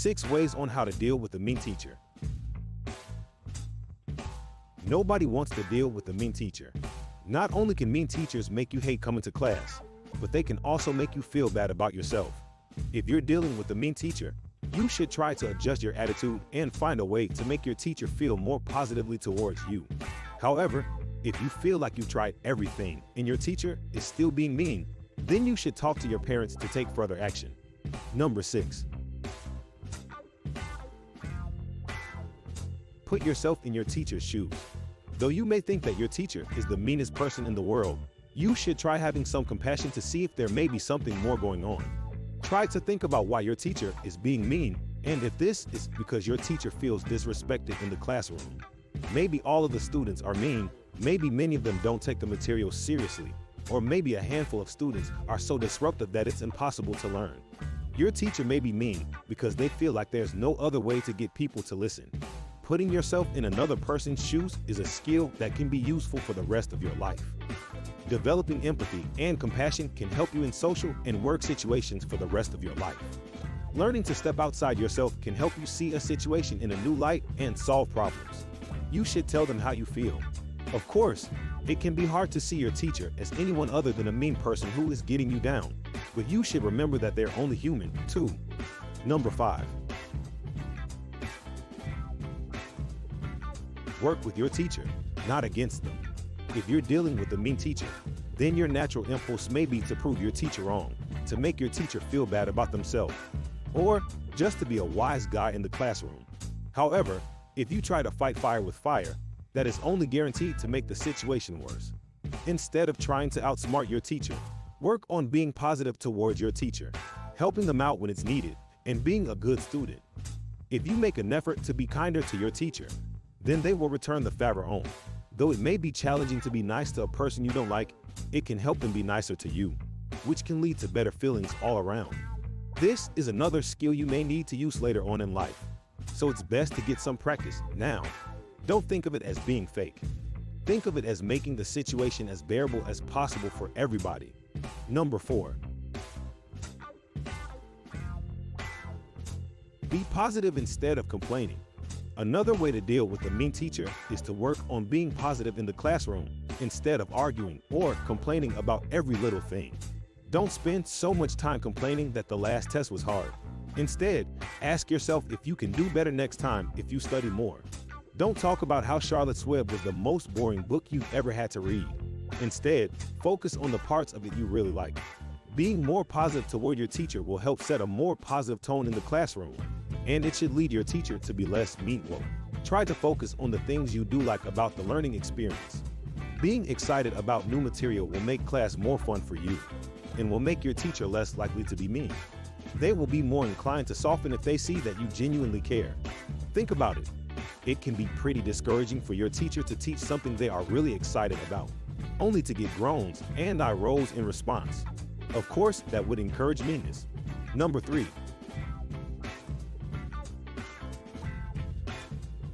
6 ways on how to deal with a mean teacher. Nobody wants to deal with a mean teacher. Not only can mean teachers make you hate coming to class, but they can also make you feel bad about yourself. If you're dealing with a mean teacher, you should try to adjust your attitude and find a way to make your teacher feel more positively towards you. However, if you feel like you've tried everything and your teacher is still being mean, then you should talk to your parents to take further action. Number 6. Put yourself in your teacher's shoes. Though you may think that your teacher is the meanest person in the world, you should try having some compassion to see if there may be something more going on. Try to think about why your teacher is being mean, and if this is because your teacher feels disrespected in the classroom. Maybe all of the students are mean, maybe many of them don't take the material seriously, or maybe a handful of students are so disruptive that it's impossible to learn. Your teacher may be mean because they feel like there's no other way to get people to listen. Putting yourself in another person's shoes is a skill that can be useful for the rest of your life. Developing empathy and compassion can help you in social and work situations for the rest of your life. Learning to step outside yourself can help you see a situation in a new light and solve problems. You should tell them how you feel. Of course, it can be hard to see your teacher as anyone other than a mean person who is getting you down, but you should remember that they're only human, too. Number 5. Work with your teacher, not against them. If you're dealing with a mean teacher, then your natural impulse may be to prove your teacher wrong, to make your teacher feel bad about themselves, or just to be a wise guy in the classroom. However, if you try to fight fire with fire, that is only guaranteed to make the situation worse. Instead of trying to outsmart your teacher, work on being positive towards your teacher, helping them out when it's needed, and being a good student. If you make an effort to be kinder to your teacher, then they will return the favor on. Though it may be challenging to be nice to a person you don't like, it can help them be nicer to you, which can lead to better feelings all around. This is another skill you may need to use later on in life, so it's best to get some practice now. Don't think of it as being fake. Think of it as making the situation as bearable as possible for everybody. Number 4. Be positive instead of complaining. Another way to deal with a mean teacher is to work on being positive in the classroom instead of arguing or complaining about every little thing. Don't spend so much time complaining that the last test was hard. Instead, ask yourself if you can do better next time if you study more. Don't talk about how Charlotte's Web was the most boring book you've ever had to read. Instead, focus on the parts of it you really like. Being more positive toward your teacher will help set a more positive tone in the classroom, and it should lead your teacher to be less mean. Try to focus on the things you do like about the learning experience. Being excited about new material will make class more fun for you, and will make your teacher less likely to be mean. They will be more inclined to soften if they see that you genuinely care. Think about it. It can be pretty discouraging for your teacher to teach something they are really excited about, only to get groans and eye rolls in response. Of course, that would encourage meanness. Number 3.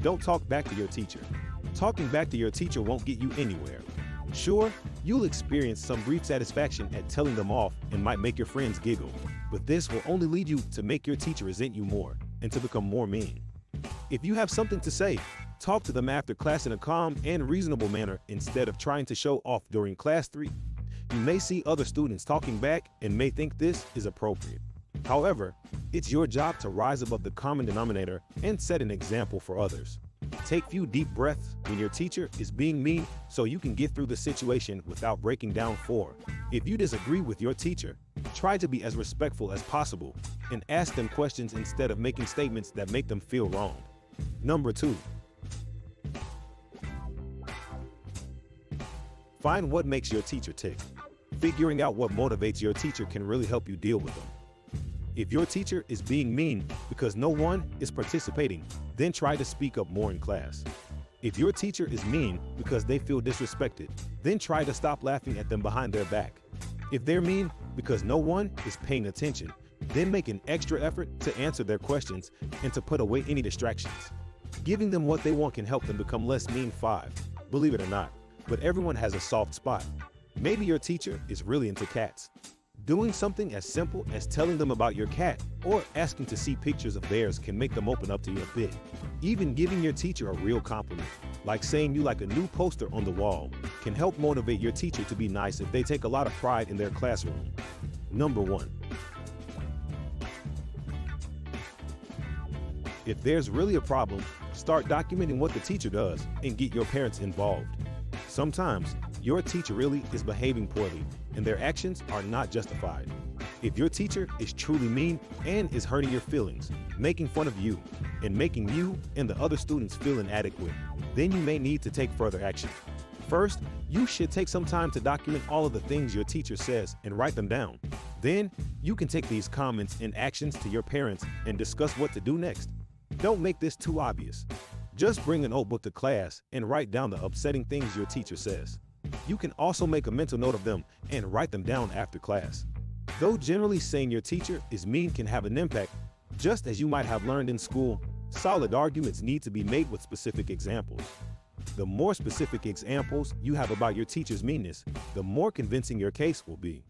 Don't talk back to your teacher. Talking back to your teacher won't get you anywhere. Sure, you'll experience some brief satisfaction at telling them off and might make your friends giggle, but this will only lead you to make your teacher resent you more and to become more mean. If you have something to say, talk to them after class in a calm and reasonable manner instead of trying to show off during class 3. You may see other students talking back and may think this is appropriate. However, it's your job to rise above the common denominator and set an example for others. Take few deep breaths when your teacher is being mean so you can get through the situation without breaking down. If you disagree with your teacher, try to be as respectful as possible and ask them questions instead of making statements that make them feel wrong. Number 2. Find what makes your teacher tick. Figuring out what motivates your teacher can really help you deal with them. If your teacher is being mean because no one is participating, then try to speak up more in class. If your teacher is mean because they feel disrespected, then try to stop laughing at them behind their back. If they're mean because no one is paying attention, then make an extra effort to answer their questions and to put away any distractions. Giving them what they want can help them become less mean. 5. Believe it or not, but everyone has a soft spot. Maybe your teacher is really into cats. Doing something as simple as telling them about your cat or asking to see pictures of theirs can make them open up to you a bit. Even giving your teacher a real compliment, like saying you like a new poster on the wall, can help motivate your teacher to be nice if they take a lot of pride in their classroom. Number 1. If there's really a problem, start documenting what the teacher does and get your parents involved. Sometimes, your teacher really is behaving poorly, and their actions are not justified. If your teacher is truly mean and is hurting your feelings, making fun of you, and making you and the other students feel inadequate, then you may need to take further action. First, you should take some time to document all of the things your teacher says and write them down. Then, you can take these comments and actions to your parents and discuss what to do next. Don't make this too obvious. Just bring a notebook to class and write down the upsetting things your teacher says. You can also make a mental note of them and write them down after class. Though generally saying your teacher is mean can have an impact, just as you might have learned in school, solid arguments need to be made with specific examples. The more specific examples you have about your teacher's meanness, the more convincing your case will be.